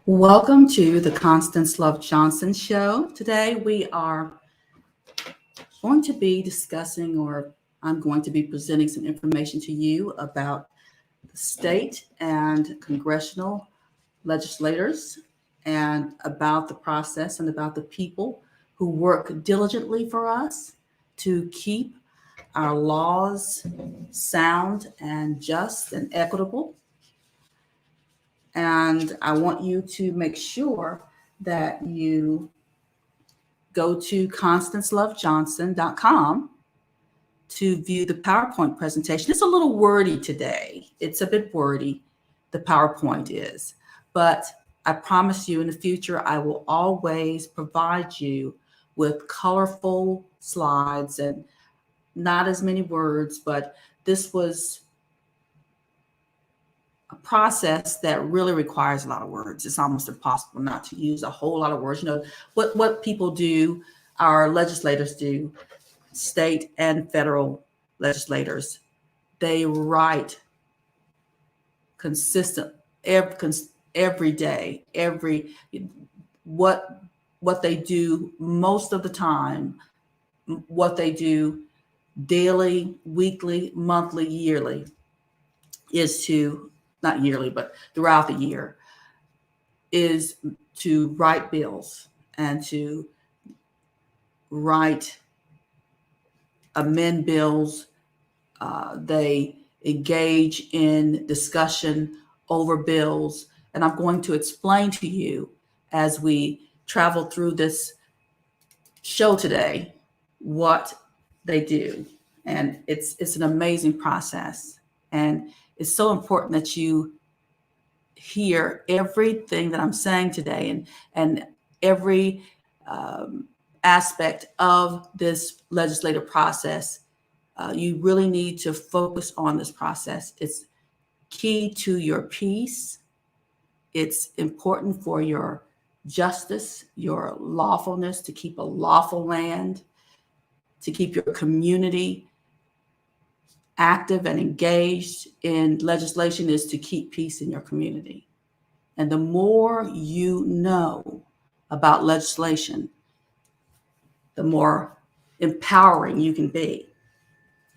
Welcome to the Constance Love Johnson Show. Today we are going to be discussing, or I'm going to be presenting some information to you about the state and congressional legislators and about the process and about the people who work diligently for us to keep our laws sound and just and equitable. And I want you to make sure that you go to constancelovejohnson.com to view the PowerPoint presentation. It's a little wordy today. It's a bit wordy, the PowerPoint is. But I promise you in the future, I will always provide you with colorful slides and not as many words, but this was a process that really requires a lot of words. It's almost impossible not to use a whole lot of words. You know, what people do, our legislators do, state and federal legislators, they write consistent every day, what they do most of the time, what they do daily, weekly, monthly, yearly is to, not yearly, but throughout the year, is to write bills and to amend bills. They engage in discussion over bills. And I'm going to explain to you as we travel through this show today what they do. And it's an amazing process. And it's so important that you hear everything that I'm saying today and every aspect of this legislative process. You really need to focus on this process. It's key to your peace. It's important for your justice, your lawfulness, to keep a lawful land, to keep your community active and engaged in legislation is to keep peace in your community. And the more you know about legislation, the more empowering you can be.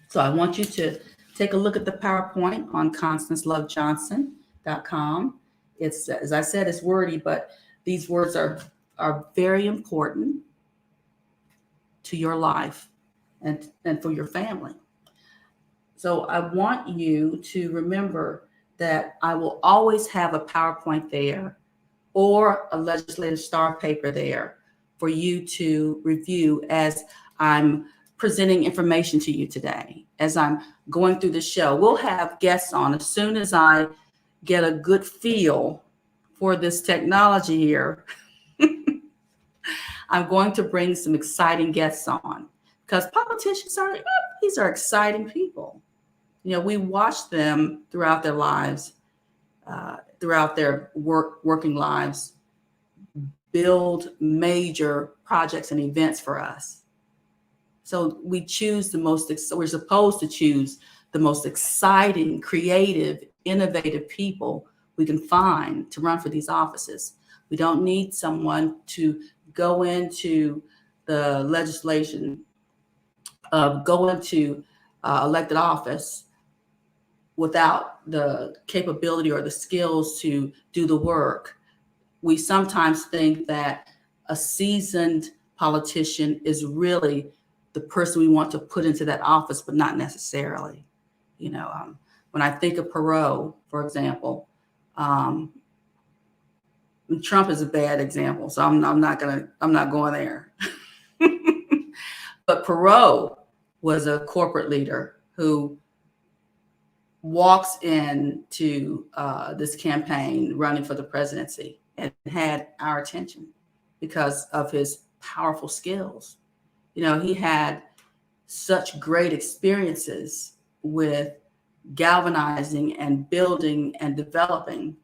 So I want you to take a look at the PowerPoint on constancelovejohnson.com. It's, as I said, it's wordy, but these words are very important to your life and for your family. So I want you to remember that I will always have a PowerPoint there or a legislative star paper there for you to review as I'm presenting information to you today, as I'm going through the show. We'll have guests on as soon as I get a good feel for this technology here. I'm going to bring some exciting guests on because politicians these are exciting people. You know, we watch them throughout their lives, throughout their working lives, build major projects and events for us. So we're supposed to choose the most exciting, creative, innovative people we can find to run for these offices. We don't need someone to go into the legislation, go into elected office without the capability or the skills to do the work. We sometimes think that a seasoned politician is really the person we want to put into that office, but not necessarily. You know, when I think of Perot, for example, Trump is a bad example, so I'm not going there. But Perot was a corporate leader who walks into this campaign running for the presidency and had our attention because of his powerful skills. You know, he had such great experiences with galvanizing and building and developing.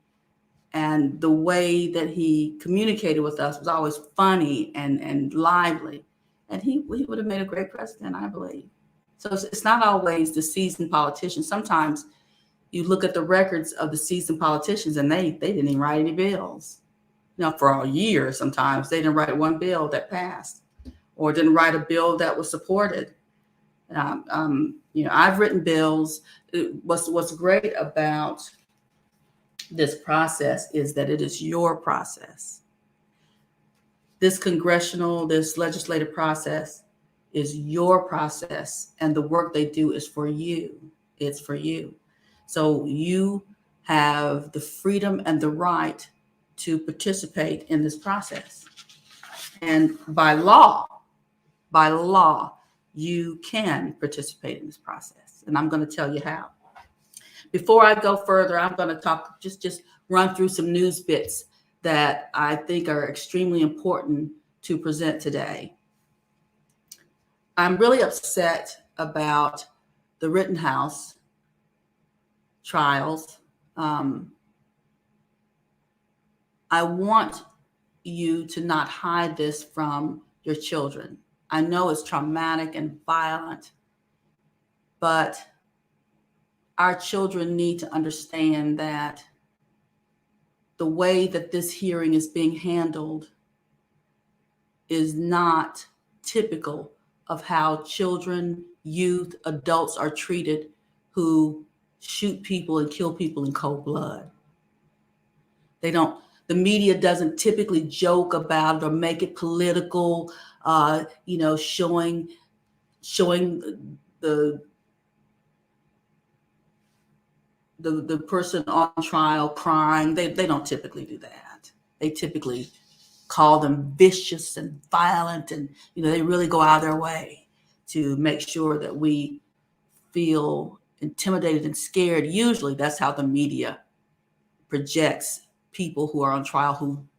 And the way that he communicated with us was always funny and lively. And he would have made a great president, I believe. So it's not always the seasoned politicians. Sometimes you look at the records of the seasoned politicians and they didn't even write any bills. for a year. Sometimes they didn't write one bill that passed, or didn't write a bill that was supported. I've written bills. What's great about this process is that it is your process. This legislative process is your process, and the work they do is for you. It's for you. So you have the freedom and the right to participate in this process. And by law, you can participate in this process. And I'm going to tell you how. Before I go further, I'm going to talk, just run through some news bits that I think are extremely important to present today. I'm really upset about the Rittenhouse trials. I want you to not hide this from your children. I know it's traumatic and violent, but our children need to understand that the way that this hearing is being handled is not typical of how children, youth, adults are treated who shoot people and kill people in cold blood. The media doesn't typically joke about it or make it political, showing the person on trial crying. They don't typically do that. They typically call them vicious and violent, and they really go out of their way to make sure that we feel intimidated and scared. Usually that's how the media projects people who are on trial,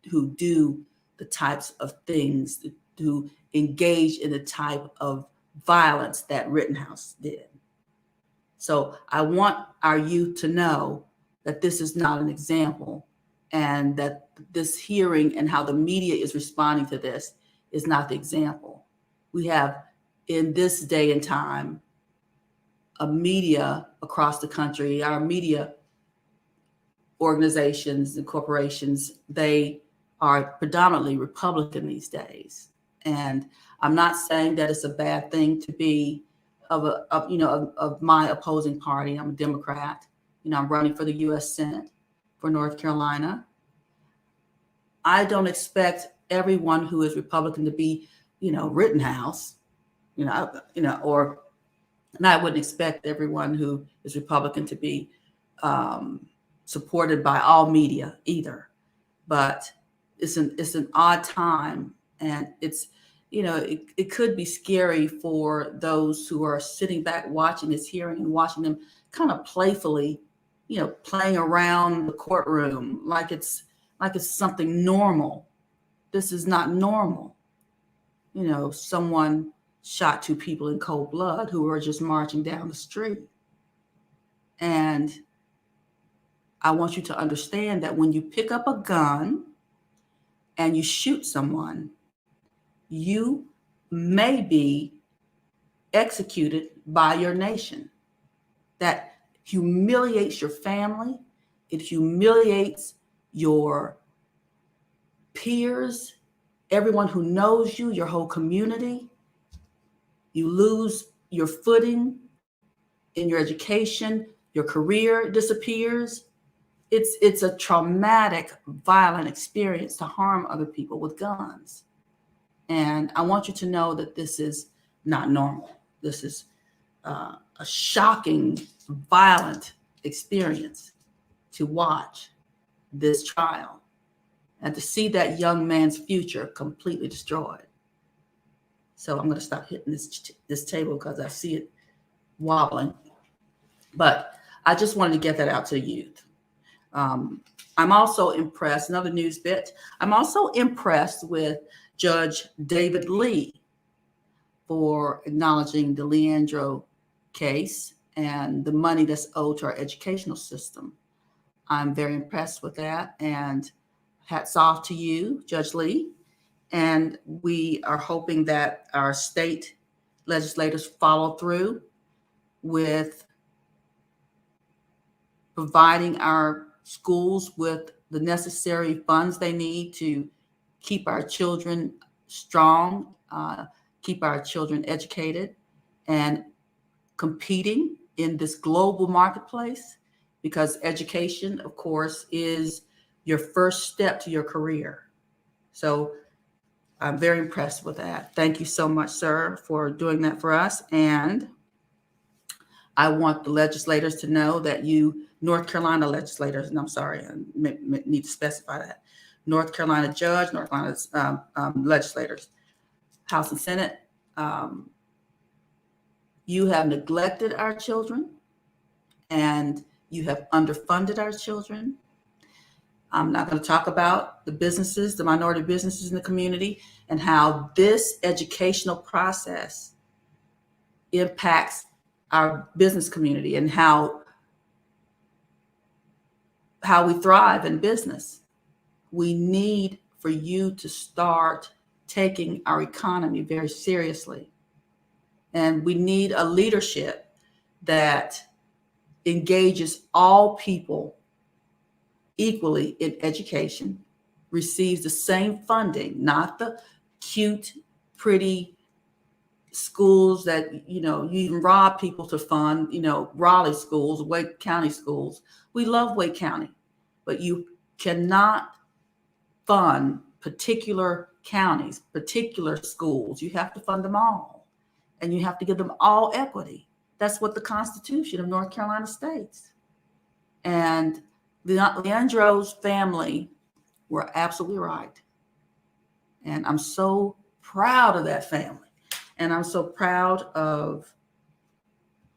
who do the types of things, who engage in the type of violence that Rittenhouse did. So I want our youth to know that this is not an example, and that this hearing and how the media is responding to this is not the example. We have, in this day and time, a media across the country, our media organizations and corporations, they are predominantly Republican these days. And I'm not saying that it's a bad thing to be of my opposing party. I'm a Democrat. I'm running for the U.S. Senate for North Carolina. I don't expect everyone who is Republican to be, Rittenhouse, and I wouldn't expect everyone who is Republican to be supported by all media either. But it's an odd time, and it's, it could be scary for those who are sitting back watching this hearing and watching them kind of playfully, playing around the courtroom like it's something normal. This is not normal. Someone shot 2 people in cold blood who were just marching down the street. And I want you to understand that when you pick up a gun and you shoot someone, you may be executed by your nation. That humiliates your family. It humiliates your peers, everyone who knows you, your whole community. You lose your footing in your education, your career disappears. It's a traumatic, violent experience to harm other people with guns. And I want you to know that this is not normal. This is a shocking, violent experience to watch this trial and to see that young man's future completely destroyed. So I'm going to stop hitting this table because I see it wobbling. But I just wanted to get that out to the youth. I'm also impressed, another news bit, I'm also impressed with Judge David Lee for acknowledging the Leandro case and the money that's owed to our educational system. I'm very impressed with that, and hats off to you, Judge Lee. And we are hoping that our state legislators follow through with providing our schools with the necessary funds they need to keep our children strong, keep our children educated and competing in this global marketplace, because education, of course, is your first step to your career. So I'm very impressed with that. Thank you so much, sir, for doing that for us. And I want the legislators to know that you, North Carolina legislators, and I'm sorry, I need to specify that, North Carolina judge, North Carolina's legislators, House and Senate, you have neglected our children and you have underfunded our children. I'm not going to talk about the businesses, the minority businesses in the community, and how this educational process impacts our business community and how we thrive in business. We need for you to start taking our economy very seriously. And we need a leadership that engages all people equally in education, receives the same funding, not the cute, pretty schools that, you even rob people to fund, Raleigh schools, Wake County schools. We love Wake County, but you cannot fund particular counties, particular schools. You have to fund them all, and you have to give them all equity. That's what the Constitution of North Carolina states. And Leandro's family were absolutely right. And I'm so proud of that family. And I'm so proud of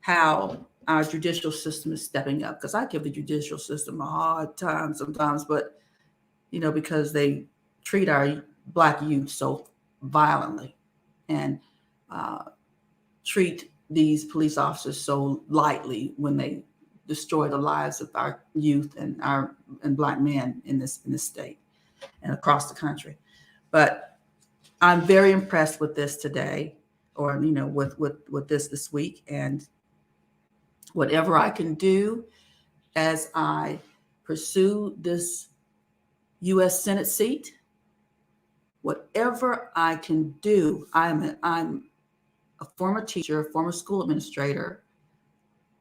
how our judicial system is stepping up, because I give the judicial system a hard time sometimes, but, because they treat our Black youth so violently and treat these police officers so lightly when they destroy the lives of our youth and Black men in this state and across the country. But I'm very impressed with this today, or with this week, and whatever I can do as I pursue this U.S. Senate seat, whatever I can do. I'm a former teacher, a former school administrator.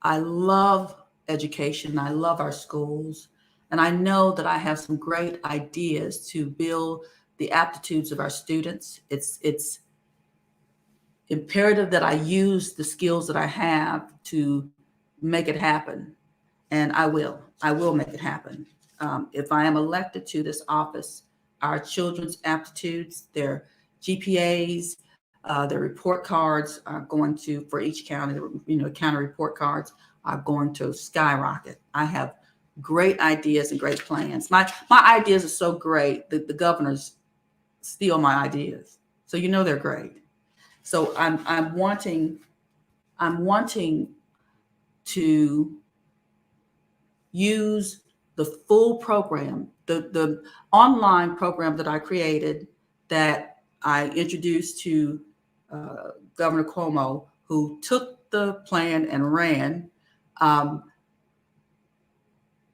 I love education. I love our schools. And I know that I have some great ideas to build the aptitudes of our students. It's imperative that I use the skills that I have to make it happen. And I will make it happen. If I am elected to this office, our children's aptitudes, their GPAs, their report cards are going to, for each county, county report cards are going to skyrocket. I have great ideas and great plans. My ideas are so great that the governors steal my ideas. So they're great. So I'm wanting to use the full program, the online program that I created, that I introduced to Governor Cuomo, who took the plan and ran,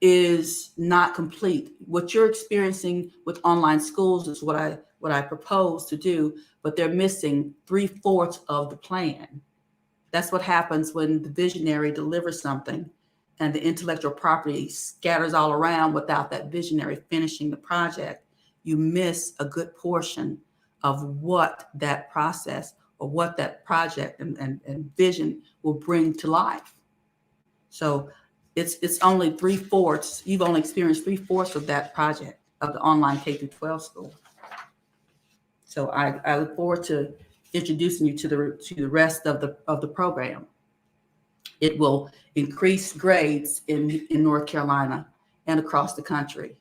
is not complete. What you're experiencing with online schools is what I propose to do, but they're missing 3/4 of the plan. That's what happens when the visionary delivers something and the intellectual property scatters all around without that visionary finishing the project. You miss a good portion of what that process or what that project and vision will bring to life. So it's only 3/4. You've only experienced 3/4 of that project of the online K-12 school. So I look forward to introducing you to the rest of the program. It will increase grades in North Carolina and across the country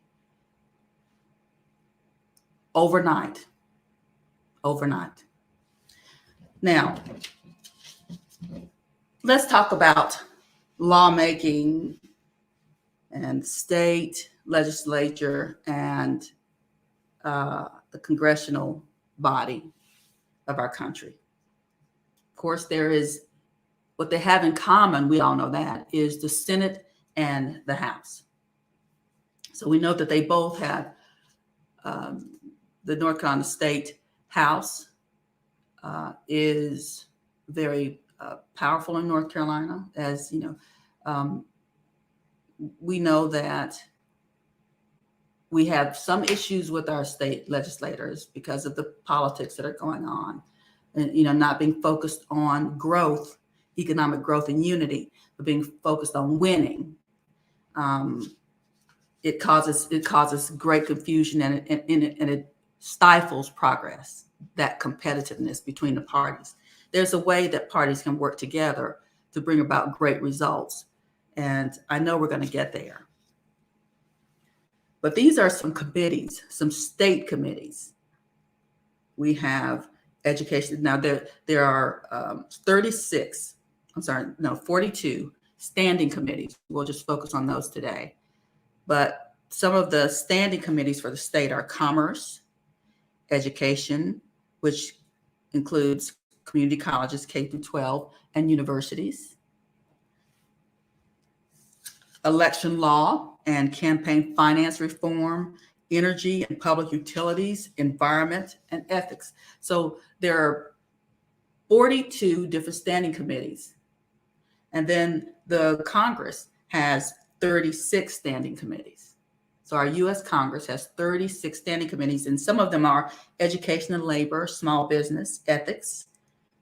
overnight. Now, let's talk about lawmaking and state legislature and the congressional body of our country. Of course, there is what they have in common, we all know that, is the Senate and the House. So we know that they both have the North Carolina State House is very powerful in North Carolina. As you know, we know that we have some issues with our state legislators because of the politics that are going on, and not being focused on growth, economic growth, and unity, but being focused on winning. It causes great confusion, and it stifles progress, that competitiveness between the parties. There's a way that parties can work together to bring about great results, and I know we're going to get there. But these are some committees, some state committees. We have education. Now there are 36, 42 standing committees. We'll just focus on those today. But some of the standing committees for the state are commerce, education, which includes community colleges, K through 12, and universities, election law and campaign finance reform, energy and public utilities, environment, and ethics. So there are 42 different standing committees. And then the Congress has 36 standing committees. So our U.S. Congress has 36 standing committees, and some of them are education and labor, small business, ethics,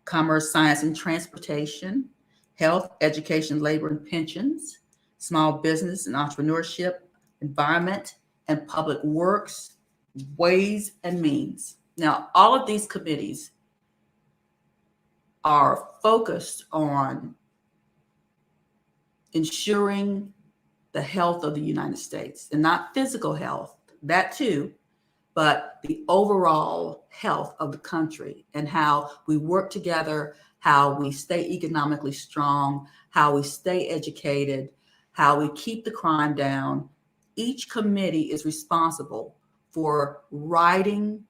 commerce, science and transportation, health, education, labor and pensions, small business and entrepreneurship, environment and public works, ways and means. Now, all of these committees are focused on ensuring the health of the United States, and not physical health, that too, but the overall health of the country, and how we work together, how we stay economically strong, how we stay educated, how we keep the crime down. Each committee is responsible for writing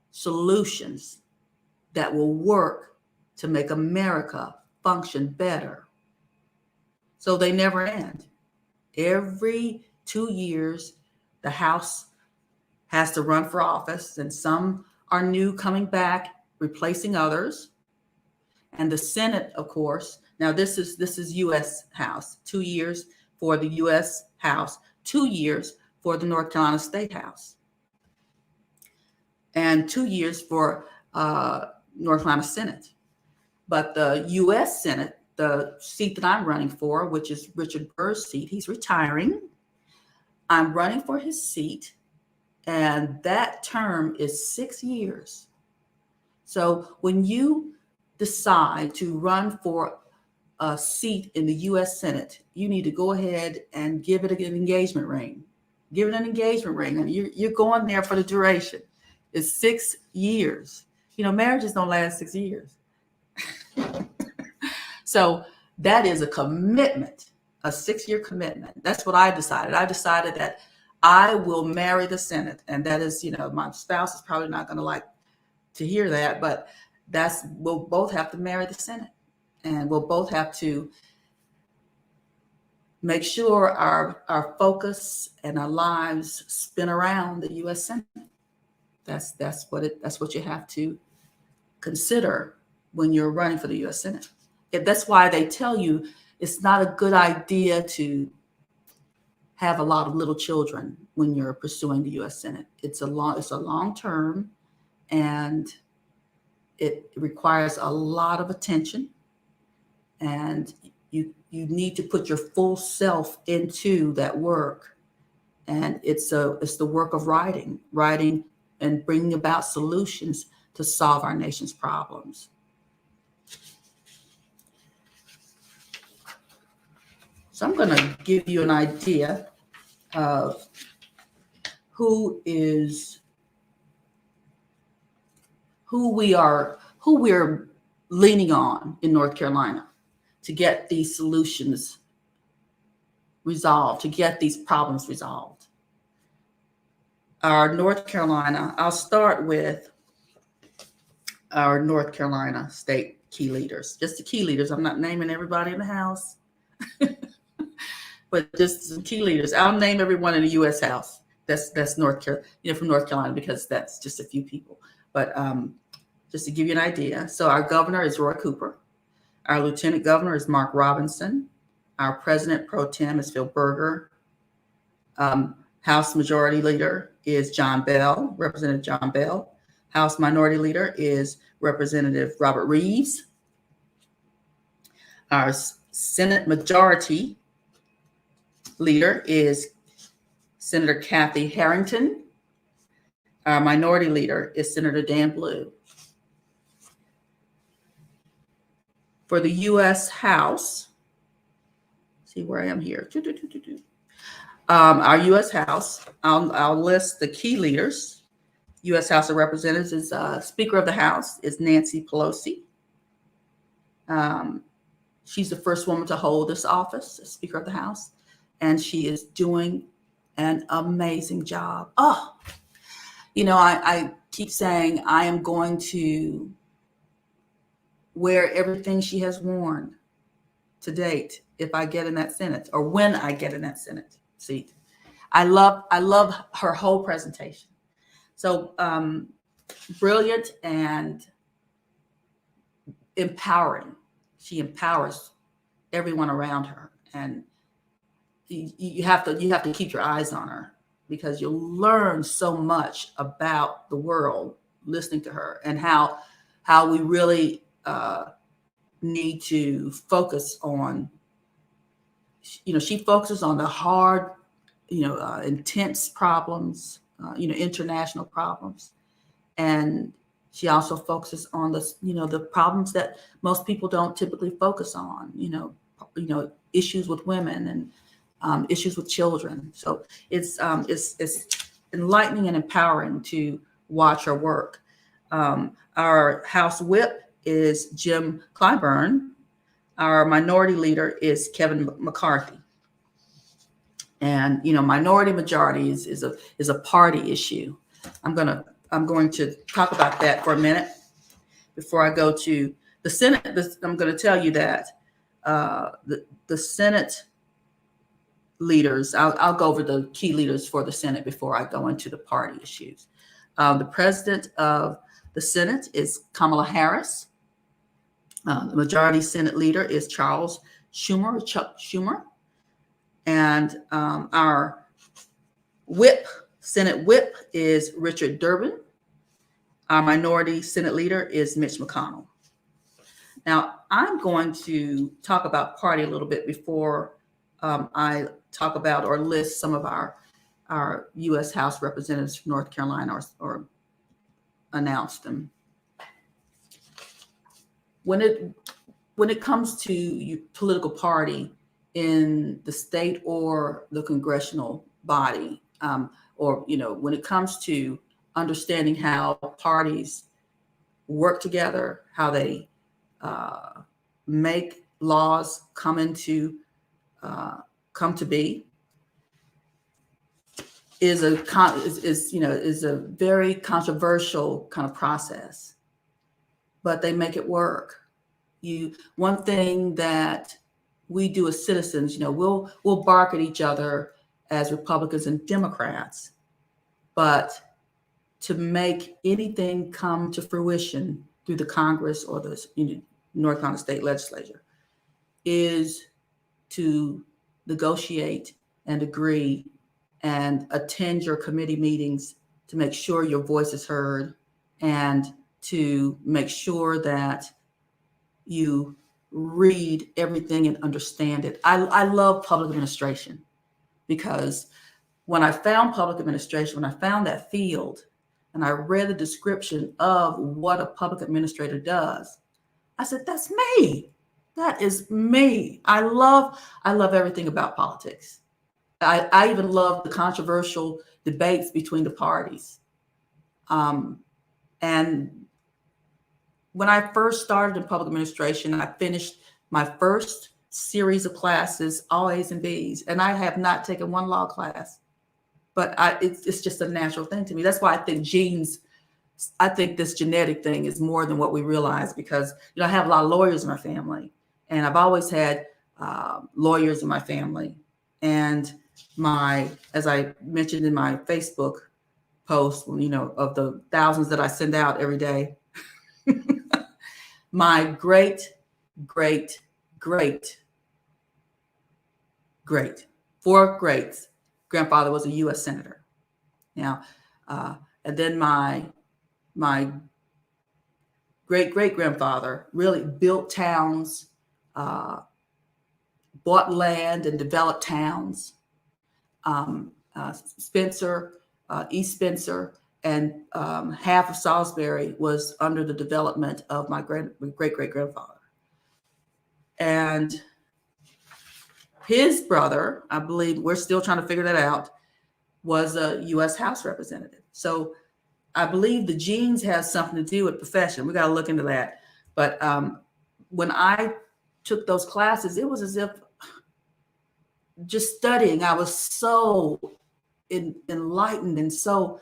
solutions that will work to make America function better. So they never end. Every 2 years, the House has to run for office, and some are new coming back, replacing others. And the Senate, of course, now this is U.S. House, 2 years for the U.S. House, 2 years for the North Carolina State House, and 2 years for North Carolina Senate. But the U.S. Senate, the seat that I'm running for, which is Richard Burr's seat, he's retiring. I'm running for his seat, and that term is 6 years. So when you decide to run for a seat in the U.S. Senate, you need to go ahead and give it an engagement ring. Give it an engagement ring, and you're going there for the duration. It's 6 years. Marriages don't last 6 years. So that is a commitment, a 6-year commitment. That's what I decided. I decided that I will marry the Senate. And that is, my spouse is probably not going to like to hear that, but we'll both have to marry the Senate. And we'll both have to make sure our focus and our lives spin around the U.S. Senate. That's what you have to consider when you're running for the U.S. Senate. That's why they tell you it's not a good idea to have a lot of little children when you're pursuing the U.S. Senate. It's a long term, and it requires a lot of attention, and you need to put your full self into that work. And it's the work of writing and bringing about solutions to solve our nation's problems. So I'm going to give you an idea of who we're leaning on in North Carolina to get these solutions resolved, to get these problems resolved. I'll start with our North Carolina state key leaders, just the key leaders. I'm not naming everybody in the House. but just some key leaders. I'll name everyone in the U.S. House. That's North Carolina, from North Carolina, because that's just a few people. But just to give you an idea, so our governor is Roy Cooper. Our lieutenant governor is Mark Robinson. Our president pro tem is Phil Berger. House Majority Leader is John Bell, Representative John Bell. House Minority Leader is Representative Robert Reeves. Our Senate Majority Leader is Senator Kathy Harrington. Our Minority Leader is Senator Dan Blue. For the U.S. House, see where I am here. Our U.S. House, I'll list the key leaders. U.S. House of Representatives is Speaker of the House is Nancy Pelosi. She's the first woman to hold this office as Speaker of the House, and she is doing an amazing job. Oh, I keep saying I am going to wear everything she has worn to date if I get in that Senate, or when I get in that Senate seat. I love her whole presentation. So brilliant and empowering. She empowers everyone around her, and you have to keep your eyes on her, because you'll learn so much about the world listening to her, and how we really need to focus on. She focuses on the hard, intense problems, international problems, and she also focuses on the problems that most people don't typically focus on. Issues with women and issues with children. So it's enlightening and empowering to watch her work. Our House Whip is Jim Clyburn. Our Minority Leader is Kevin McCarthy. And minority majority is a party issue. I'm going to talk about that for a minute before I go to the Senate. I'm going to tell you that the Senate leaders. I'll go over the key leaders for the Senate before I go into the party issues. The president of the Senate is Kamala Harris. The majority Senate leader is Chuck Schumer. And our Senate whip is Richard Durbin. Our minority Senate leader is Mitch McConnell. Now, I'm going to talk about party a little bit before I talk about or list some of our U.S. House representatives from North Carolina or announce them. When it comes to political party in the state or the congressional body, or when it comes to understanding how parties work together, how they make laws come to be, is a very controversial kind of process, but they make it work. One thing that we do as citizens, we'll bark at each other as Republicans and Democrats, but to make anything come to fruition through the Congress or the North Carolina State Legislature is to negotiate and agree and attend your committee meetings to make sure your voice is heard and to make sure that you read everything and understand it. I love public administration, because when I found public administration, when I found that field and I read the description of what a public administrator does, I said, that's me. That is me. I love everything about politics. I even love the controversial debates between the parties. And when I first started in public administration, I finished my first series of classes, all A's and B's, and I have not taken one law class. But it's just a natural thing to me. That's why I think this genetic thing is more than what we realize, because I have a lot of lawyers in my family, and I've always had lawyers in my family, And as I mentioned in my Facebook post, of the thousands that I send out every day, my great, great, great, great, four greats grandfather was a U.S. senator. Now, and then my great great grandfather really built towns, bought land and developed towns. Spencer, East Spencer, and half of Salisbury was under the development of my great great grandfather. And his brother, I believe, we're still trying to figure that out, was a U.S. House representative. So I believe the genes have something to do with profession. We got to look into that. But when I took those classes, it was as if just studying, I was so enlightened, and so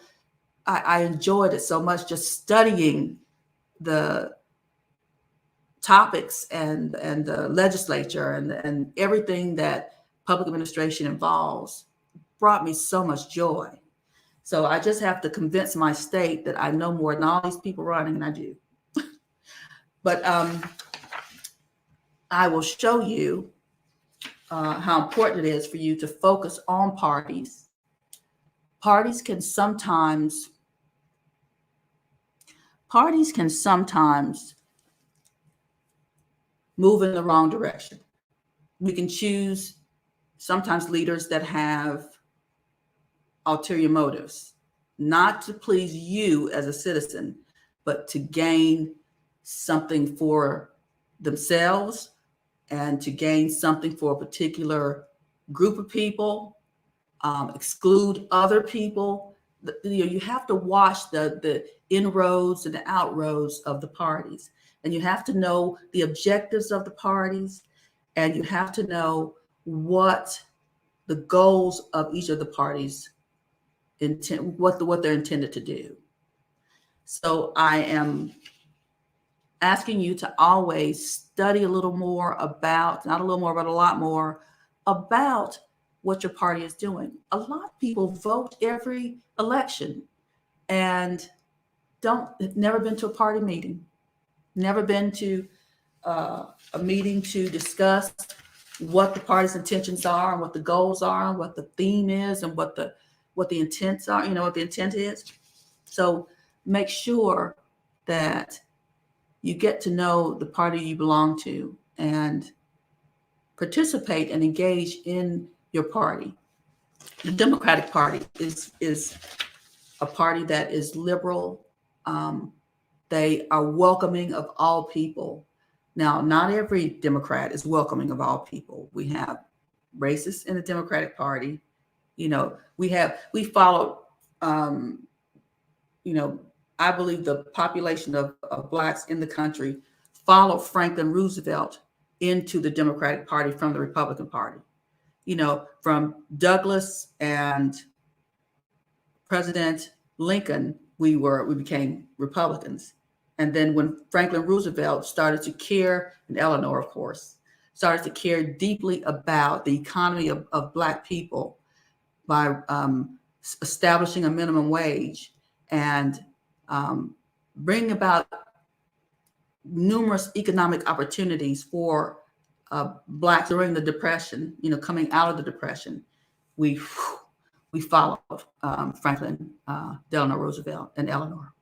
I enjoyed it so much, just studying the topics and the legislature and everything that public administration involves brought me so much joy. So I just have to convince my state that I know more than all these people running, and I do. But I will show you how important it is for you to focus on parties. Parties can sometimes move in the wrong direction. We can choose sometimes leaders that have ulterior motives, not to please you as a citizen, but to gain something for themselves and to gain something for a particular group of people, exclude other people. You have to watch the inroads and the outroads of the parties. And you have to know the objectives of the parties, and you have to know what the goals of each of the parties intend, what they're intended to do. So I am asking you to always study a little more about, not a little more, but a lot more about what your party is doing. A lot of people vote every election and have never been to a party meeting, never been to a meeting to discuss what the party's intentions are and what the goals are and what the theme is and what the intents are, what the intent is. So make sure that you get to know the party you belong to and participate and engage in your party. The Democratic Party is a party that is liberal. They are welcoming of all people. Now, not every Democrat is welcoming of all people. We have racists in the Democratic Party. We follow, I believe the population of Blacks in the country followed Franklin Roosevelt into the Democratic Party from the Republican Party. From Douglas and President Lincoln, we became Republicans. And then when Franklin Roosevelt started to care, and Eleanor, of course, started to care deeply about the economy of Black people by establishing a minimum wage and bringing about numerous economic opportunities for Blacks during the Depression, coming out of the Depression, we followed Franklin Delano Roosevelt and Eleanor,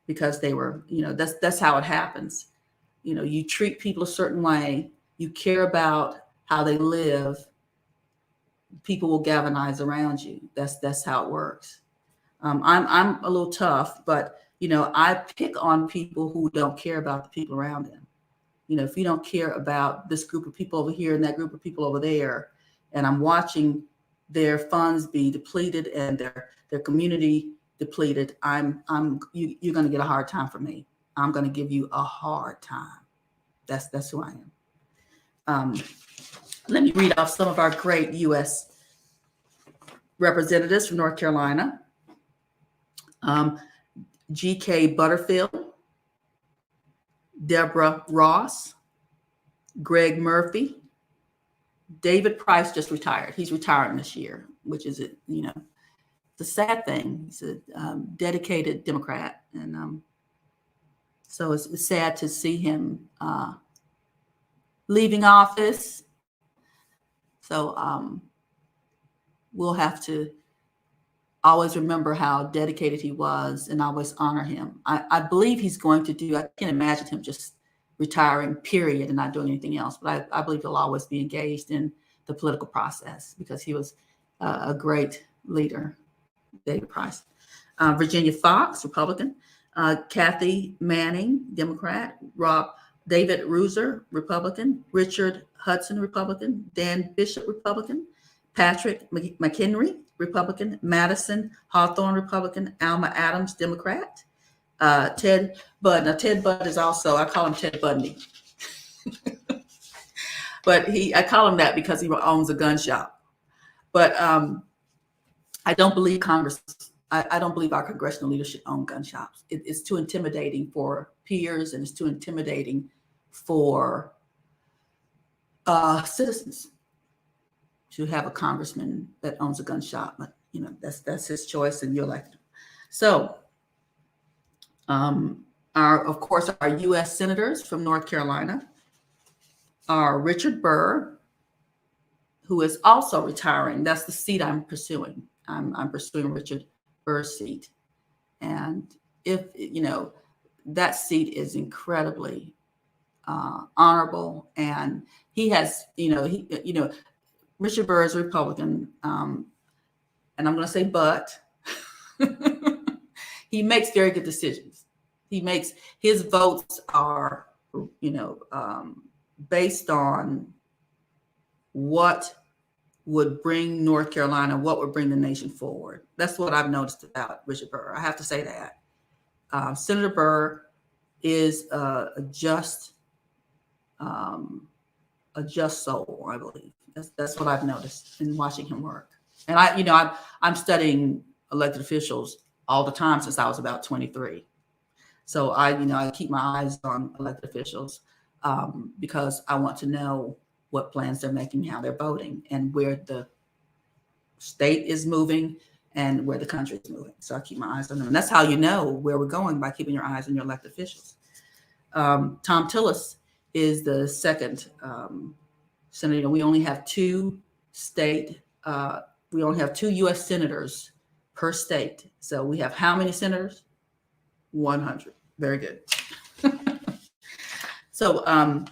because they were, that's how it happens. You treat people a certain way, you care about how they live, people will galvanize around you. That's how it works. I'm a little tough, but I pick on people who don't care about the people around them. If you don't care about this group of people over here and that group of people over there, and I'm watching their funds be depleted and their community depleted, you're going to get a hard time from me. I'm going to give you a hard time. That's who I am. Let me read off some of our great U.S. representatives from North Carolina. G.K. Butterfield, Deborah Ross, Greg Murphy, David Price just retired. He's retiring this year, which is, it's a sad thing. He's a dedicated Democrat. And so it's sad to see him leaving office. So we'll have to always remember how dedicated he was and always honor him. I believe he's going to do, I can't imagine him just retiring, period, and not doing anything else. But I believe he'll always be engaged in the political process because he was a great leader, David Price. Virginia Fox, Republican. Kathy Manning, Democrat. David Reuser, Republican. Richard Hudson, Republican. Dan Bishop, Republican. Patrick McHenry, Republican. Madison Hawthorne, Republican. Alma Adams, Democrat. Ted Budd. Now, Ted Budd is also, I call him Ted Bundy. But I call him that because he owns a gun shop. But I don't believe Congress, I don't believe our congressional leadership own gun shops. It's too intimidating for peers, and it's too intimidating for citizens to have a congressman that owns a gun shop. But that's his choice, and you're elected. So of course, our U.S. senators from North Carolina are Richard Burr, who is also retiring. That's the seat I'm pursuing. I'm pursuing Richard Burr's seat. And if, that seat is incredibly honorable. And he has, Richard Burr is a Republican. And I'm going to say, but he makes very good decisions. His votes are, based on what would bring North Carolina, what would bring the nation forward. That's what I've noticed about Richard Burr. I have to say that. Senator Burr is a just soul, I believe. That's what I've noticed in watching him work. And I'm studying elected officials all the time since I was about 23. So I keep my eyes on elected officials because I want to know what plans they're making, how they're voting, and where the state is moving and where the country is moving. So I keep my eyes on them. And that's how you know where we're going, by keeping your eyes on your elected officials. Tom Tillis is the second senator. We only have two U.S. senators per state. So we have how many senators? 100. Very good. So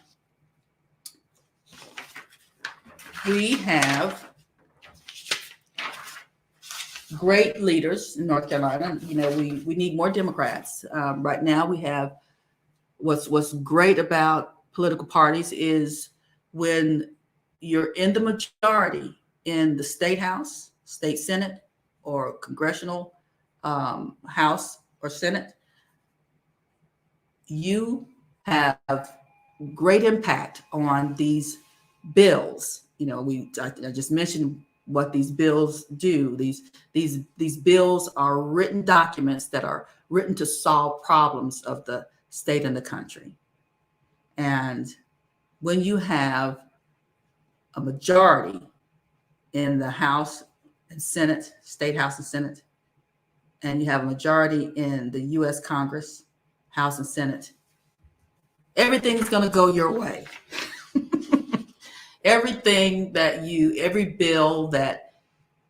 we have great leaders in North Carolina. We need more Democrats. Right now we have what's great about political parties is when you're in the majority in the state house, state senate, or congressional house or senate, you have great impact on these bills. I just mentioned what these bills do. These bills are written documents that are written to solve problems of the state and the country. And when you have a majority in the House and Senate, State House and Senate, and you have a majority in the U.S. Congress, House and Senate, everything's going to go your way. Every bill that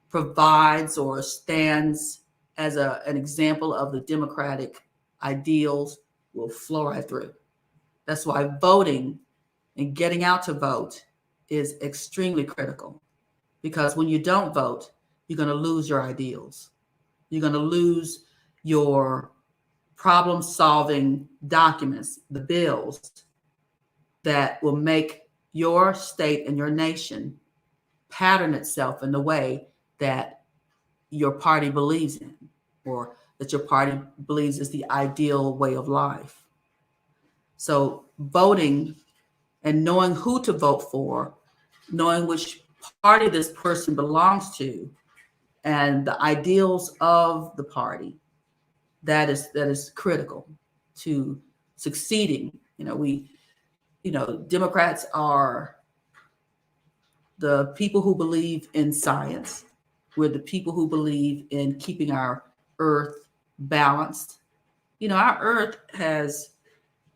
provides or stands as an example of the democratic ideals will flow right through. That's why voting and getting out to vote is extremely critical, because when you don't vote, you're going to lose your ideals. You're going to lose your problem-solving documents, the bills that will make your state and your nation pattern itself in the way that your party believes in, or that your party believes is the ideal way of life. So voting and knowing who to vote for, knowing which party this person belongs to, and the ideals of the party, that is critical to succeeding. Democrats are the people who believe in science. We're the people who believe in keeping our earth balanced. You know, our earth has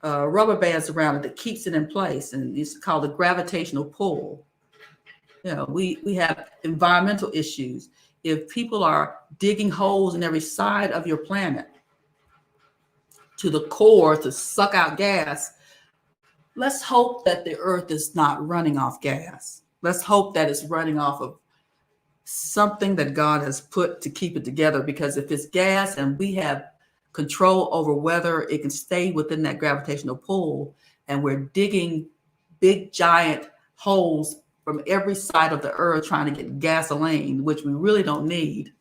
rubber bands around it that keeps it in place, and it's called the gravitational pull. You know, we have environmental issues. If people are digging holes in every side of your planet to the core to suck out gas, let's hope that the earth is not running off gas. Let's hope that it's running off of something that God has put to keep it together, because if it's gas and we have control over whether it can stay within that gravitational pull, and we're digging big giant holes from every side of the earth trying to get gasoline, which we really don't need,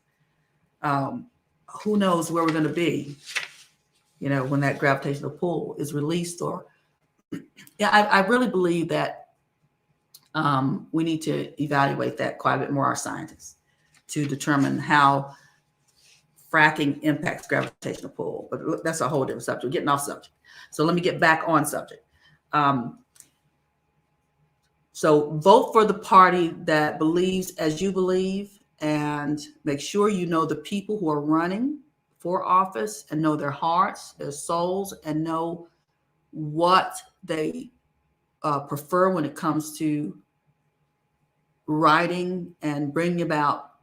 who knows where we're going to be, you know, when that gravitational pull is released. Or yeah, I really believe that we need to evaluate that quite a bit more, our scientists, to determine how fracking impacts gravitational pull. But that's a whole different subject. We're getting off subject. So let me get back on subject. So vote for the party that believes as you believe, and make sure you know the people who are running for office and know their hearts, their souls, and know what they prefer when it comes to writing and bringing about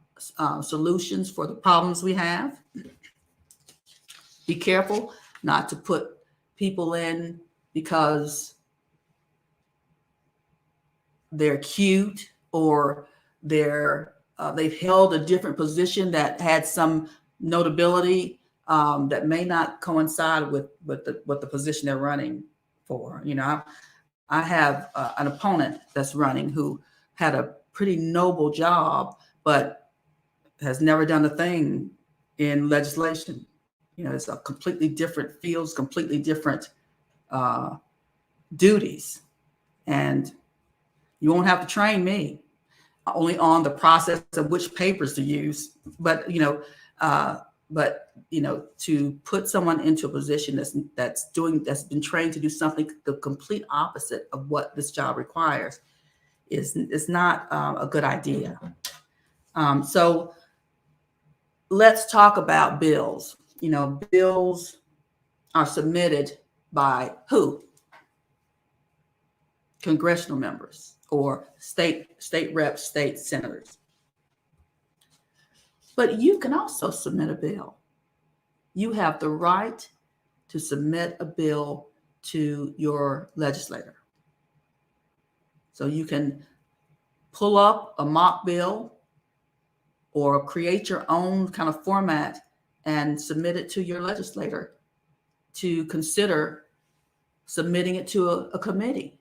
solutions for the problems we have. Be careful not to put people in because they're cute, or they've held a different position that had some notability that may not coincide with the position they're running for. You know, I have an opponent that's running who had a pretty noble job, but has never done a thing in legislation. You know, it's a completely different fields, completely different duties. And you won't have to train me only on the process of which papers to use. But, to put someone into a position that's been trained to do something the complete opposite of what this job requires is not a good idea. So let's talk about bills. You know, bills are submitted by who? Congressional members or state reps, state senators. But you can also submit a bill. You have the right to submit a bill to your legislator. So you can pull up a mock bill or create your own kind of format and submit it to your legislator to consider submitting it to a committee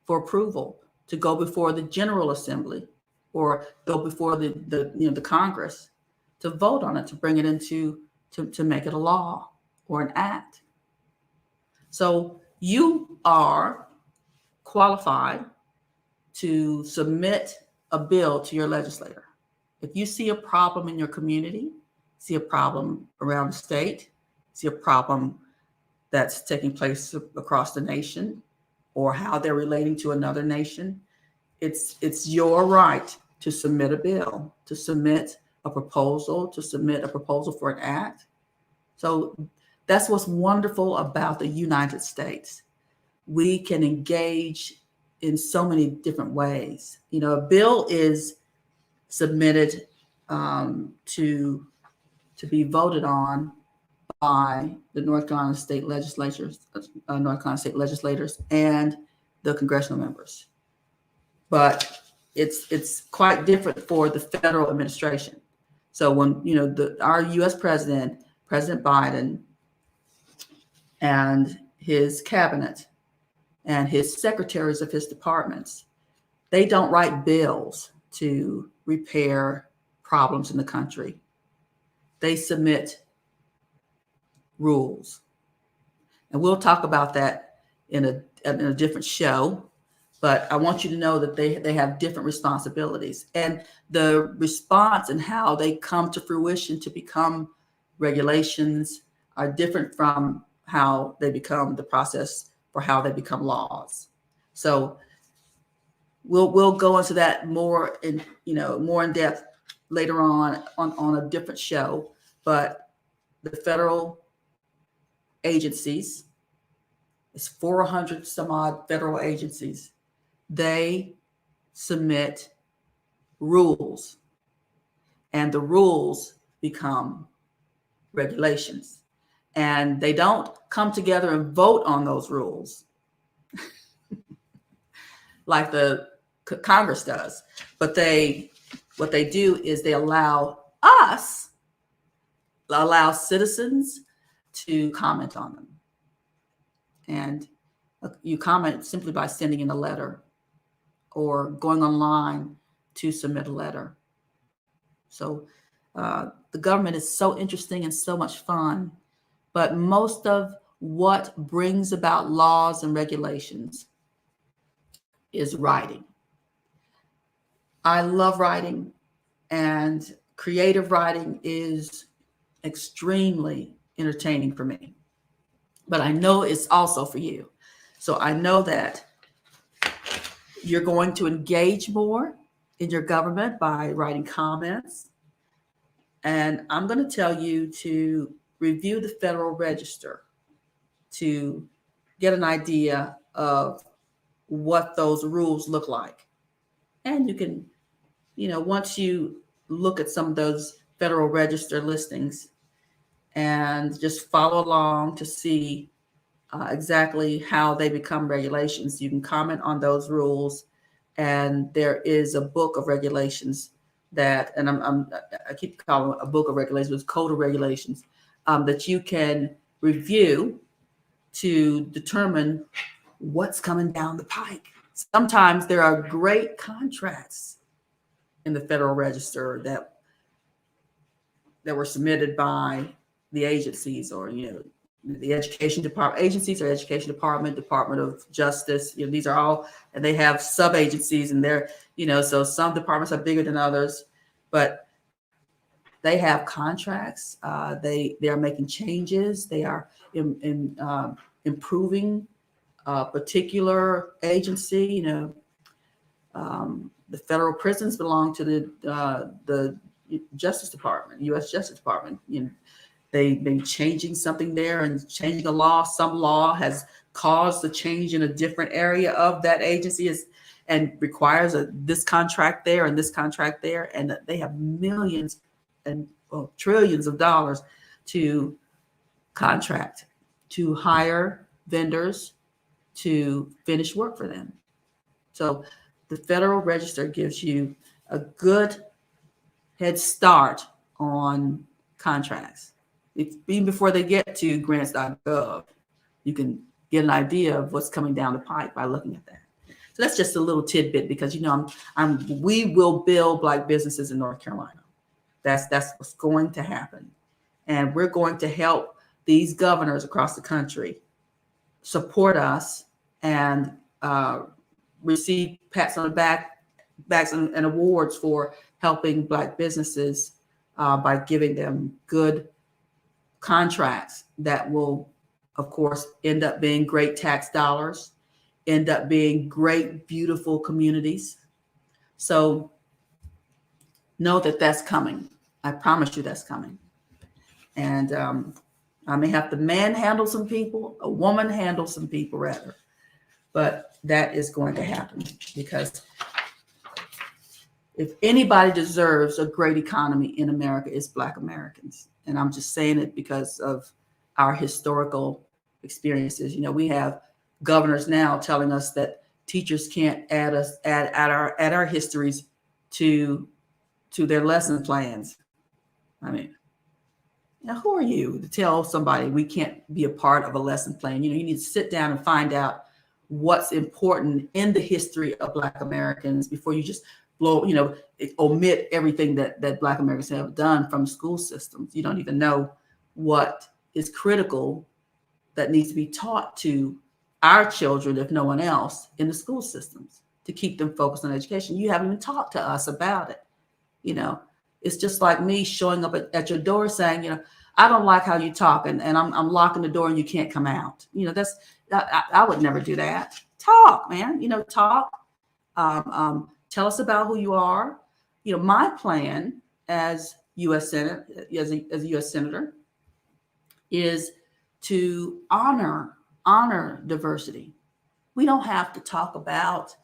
for approval, to go before the General Assembly or go before the Congress to vote on it, to bring it into to make it a law or an act. So you are qualified to submit a bill to your legislator. If you see a problem in your community, see a problem around the state, see a problem that's taking place across the nation, or how they're relating to another nation, it's your right to submit a bill, to submit a proposal for an act. So that's what's wonderful about the United States. We can engage in so many different ways. You know, a bill is submitted to be voted on by the North Carolina state legislators, and the congressional members. But it's quite different for the federal administration. So when our U.S. President Biden, and his cabinet and his secretaries of his departments, they don't write bills to repair problems in the country. They submit rules. And we'll talk about that in a different show. But I want you to know that they have different responsibilities. And the response and how they come to fruition to become regulations are different from how they become the process for how they become laws. So we'll go into that more in, more in depth later on a different show. But the federal agencies, it's 400 some odd federal agencies, they submit rules, and the rules become regulations. And they don't come together and vote on those rules like the Congress does. But what they do is they allow citizens to comment on them. And you comment simply by sending in a letter or going online to submit a letter. So the government is so interesting and so much fun, but most of what brings about laws and regulations is writing. I love writing, and creative writing is extremely entertaining for me, but I know it's also for you. So I know that you're going to engage more in your government by writing comments. And I'm going to tell you to review the Federal Register to get an idea of what those rules look like. And you can, once you look at some of those Federal Register listings and just follow along to see exactly how they become regulations, you can comment on those rules. And there is a book of regulations that, and I keep calling it a book of regulations, it's code of regulations that you can review to determine what's coming down the pike. Sometimes there are great contracts in the Federal Register that were submitted by the agencies, or the education department, agencies or education Department of Justice. These are all, and they have sub agencies, and they're so some departments are bigger than others, but they have contracts. They are making changes. They are improving a particular agency. The federal prisons belong to the Justice Department, U.S. Justice Department. They've been changing something there and changing a law. Some law has caused a change in a different area of that agency and requires this contract there and this contract there. And they have millions and trillions of dollars to contract, to hire vendors to finish work for them. So the Federal Register gives you a good head start on contracts. Even before they get to grants.gov, you can get an idea of what's coming down the pipe by looking at that. So that's just a little tidbit, because we will build Black businesses in North Carolina. That's what's going to happen, and we're going to help these governors across the country support us and receive pats on the backs and awards for helping Black businesses by giving them good contracts that will, of course, end up being great tax dollars, end up being great, beautiful communities. So know that that's coming. I promise you that's coming. And I may have to manhandle some people, a woman handle some people rather, but that is going to happen, because if anybody deserves a great economy in America, it's Black Americans. And I'm just saying it because of our historical experiences. We have governors now telling us that teachers can't add our histories to their lesson plans. I mean, now who are you to tell somebody we can't be a part of a lesson plan? You need to sit down and find out what's important in the history of Black Americans before you just omit everything that Black Americans have done from school systems. You don't even know what is critical that needs to be taught to our children, if no one else, in the school systems to keep them focused on education. You haven't even talked to us about it. It's just like me showing up at your door saying, I don't like how you talk, and I'm locking the door and you can't come out. I would never do that. Talk, man. Talk. Tell us about who you are. My plan as U.S. Senate, as a U.S. Senator, is to honor diversity. We don't have to talk about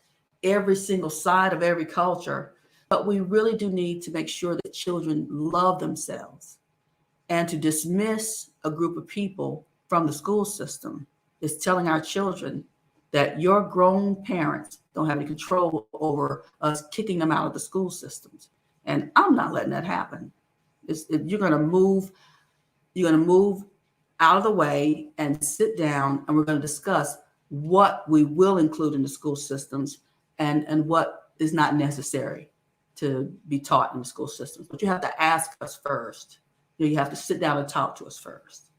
every single side of every culture, but we really do need to make sure that children love themselves. And to dismiss a group of people from the school system is telling our children that your grown parents don't have any control over us kicking them out of the school systems. And I'm not letting that happen. You're going to move out of the way and sit down, and we're going to discuss what we will include in the school systems and what is not necessary to be taught in the school systems. But you have to ask us first. You have to sit down and talk to us first.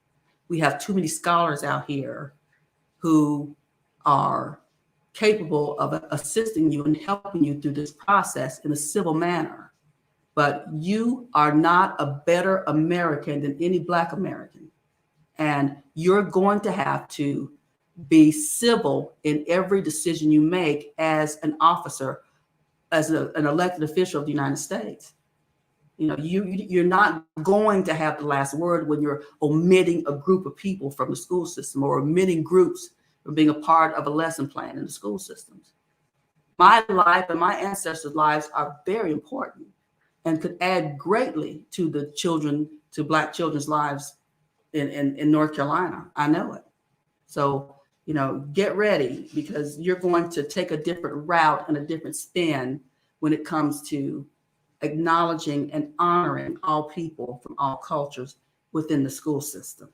We have too many scholars out here who are capable of assisting you and helping you through this process in a civil manner. But you are not a better American than any Black American. And you're going to have to be civil in every decision you make as an officer, as an elected official of the United States. You're not going to have the last word when you're omitting a group of people from the school system or omitting groups from being a part of a lesson plan in the school systems. My life and my ancestors' lives are very important and could add greatly to Black children's lives in North Carolina. I know it. So, get ready, because you're going to take a different route and a different spin when it comes to acknowledging and honoring all people from all cultures within the school system.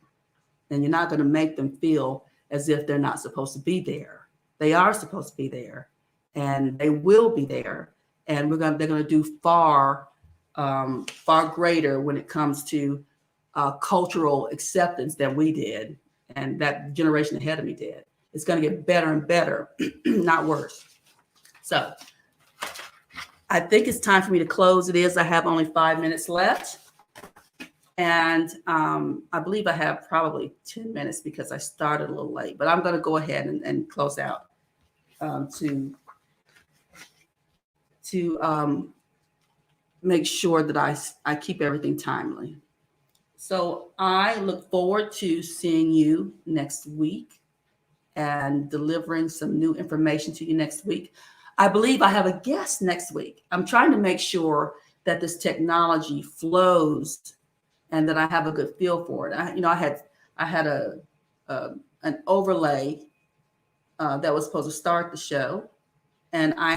And you're not going to make them feel as if they're not supposed to be there. They are supposed to be there, and they will be there. And they're going to do far greater when it comes to cultural acceptance than we did, and that generation ahead of me did. It's going to get better and better, not worse. So I think it's time for me to close. It is. I have only 5 minutes left. And I believe I have probably 10 minutes because I started a little late. But I'm going to go ahead and close out to make sure that I keep everything timely. So I look forward to seeing you next week and delivering some new information to you next week. I believe I have a guest next week. I'm trying to make sure that this technology flows and that I have a good feel for it. I had an overlay that was supposed to start the show, and I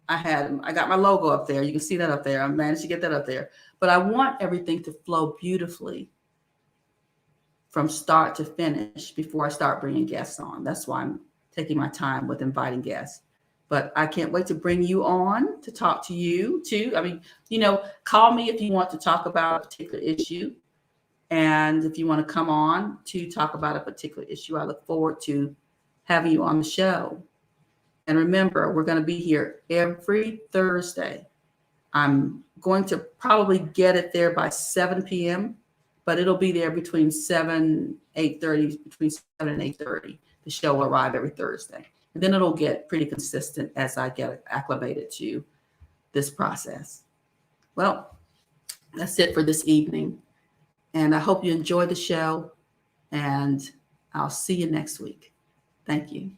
got my logo up there. You can see that up there. I managed to get that up there. But I want everything to flow beautifully from start to finish before I start bringing guests on. That's why I'm taking my time with inviting guests. But I can't wait to bring you on to talk to you too. I mean, call me if you want to talk about a particular issue. And if you want to come on to talk about a particular issue, I look forward to having you on the show. And remember, we're going to be here every Thursday. I'm going to probably get it there by 7 p.m., but it'll be there between 8:30, between 7 and 8:30. The show will arrive every Thursday. And then it'll get pretty consistent as I get acclimated to this process. Well, that's it for this evening. And I hope you enjoy the show, and I'll see you next week. Thank you.